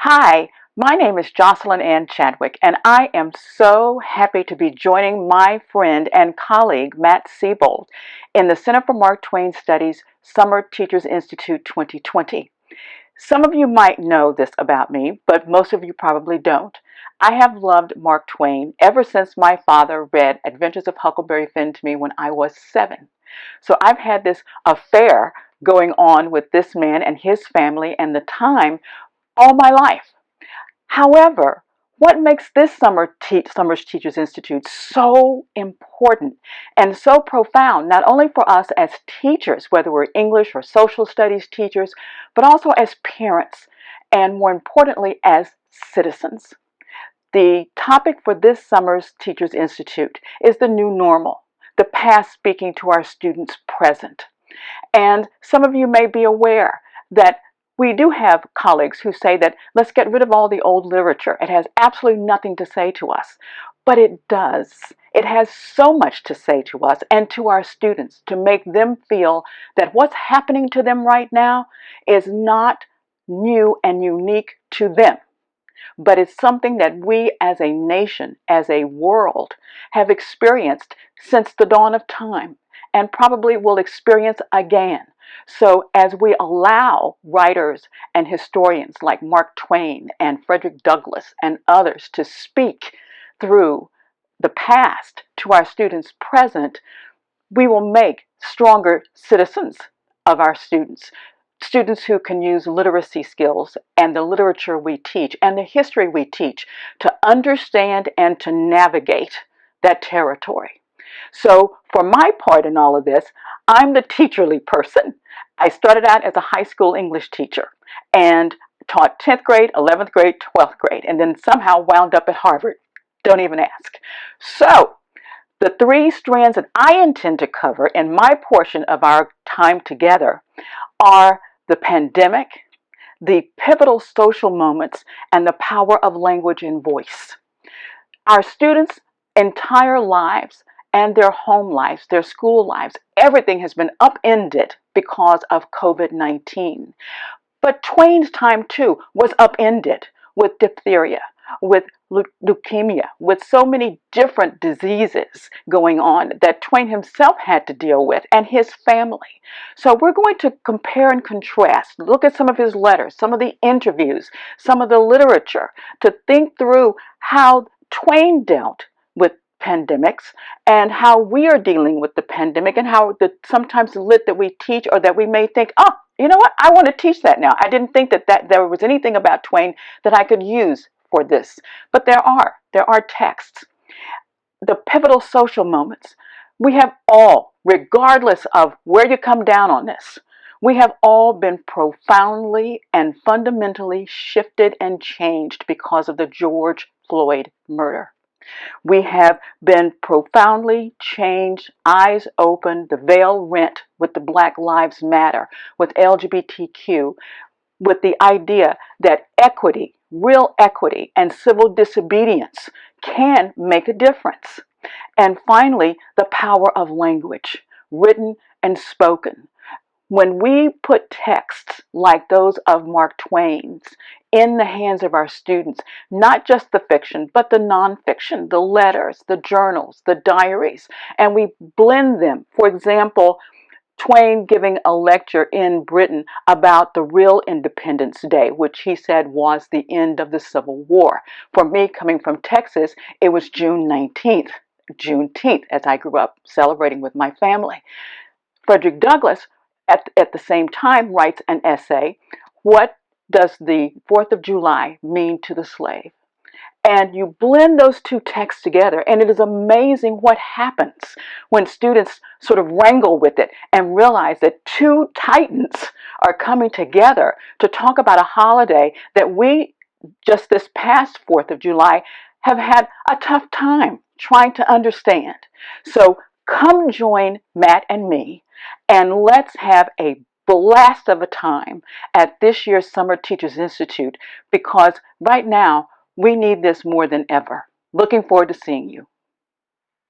Hi, my name is Jocelyn and Chadwick, and I am so happy to be joining my friend and colleague, Matt Siebold, in the Center for Mark Twain Studies Summer Teachers Institute 2020. Some of you might know this about me, but most of you probably don't. I have loved Mark Twain ever since my father read Adventures of Huckleberry Finn to me when I was 7. So I've had this affair going on with this man and his family and the time all my life. However, what makes this Summer's Teachers Institute so important and so profound, not only for us as teachers, whether we're English or social studies teachers, but also as parents, and more importantly, as citizens. The topic for this summer's Teachers Institute is the new normal, the past speaking to our students' present. And some of you may be aware that we do have colleagues who say that let's get rid of all the old literature. It has absolutely nothing to say to us. But it does. It has so much to say to us and to our students to make them feel that what's happening to them right now is not new and unique to them, but it's something that we as a nation, as a world, have experienced since the dawn of time and probably will experience again. So as we allow writers and historians like Mark Twain and Frederick Douglass and others to speak through the past to our students' present, we will make stronger citizens of our students. Students who can use literacy skills and the literature we teach and the history we teach to understand and to navigate that territory. So for my part in all of this, I'm the teacherly person. I started out as a high school English teacher and taught 10th grade, 11th grade, 12th grade, and then somehow wound up at Harvard. Don't even ask. So the three strands that I intend to cover in my portion of our time together are the pandemic, the pivotal social moments, and the power of language and voice. Our students' entire lives and their home lives, their school lives, everything has been upended because of COVID-19. But Twain's time too was upended with diphtheria, with leukemia, with so many different diseases going on that Twain himself had to deal with and his family. So we're going to compare and contrast, look at some of his letters, some of the interviews, some of the literature to think through how Twain dealt with pandemics and how we are dealing with the pandemic and how sometimes the lit that we teach or that we may think, oh, you know what, I want to teach that now. I didn't think that there was anything about Twain that I could use for this. But there are texts. The pivotal social moments. We have all, regardless of where you come down on this, we have all been profoundly and fundamentally shifted and changed because of the George Floyd murder. We have been profoundly changed, eyes open, the veil rent with the Black Lives Matter, with LGBTQ, with the idea that equity, real equity, and civil disobedience can make a difference. And finally, the power of language, written and spoken. When we put texts like those of Mark Twain's in the hands of our students, not just the fiction, but the nonfiction, the letters, the journals, the diaries, and we blend them. For example, Twain giving a lecture in Britain about the real Independence Day, which he said was the end of the Civil War. For me, coming from Texas, it was June 19th, Juneteenth, as I grew up celebrating with my family. Frederick Douglass, at the same time, writes an essay, What Does the 4th of July Mean to the Slave? And you blend those two texts together, and it is amazing what happens when students sort of wrangle with it and realize that two titans are coming together to talk about a holiday that we, just this past 4th of July, have had a tough time trying to understand. So come join Matt and me, and let's have a blast of a time at this year's Summer Teachers Institute, because right now, we need this more than ever. Looking forward to seeing you.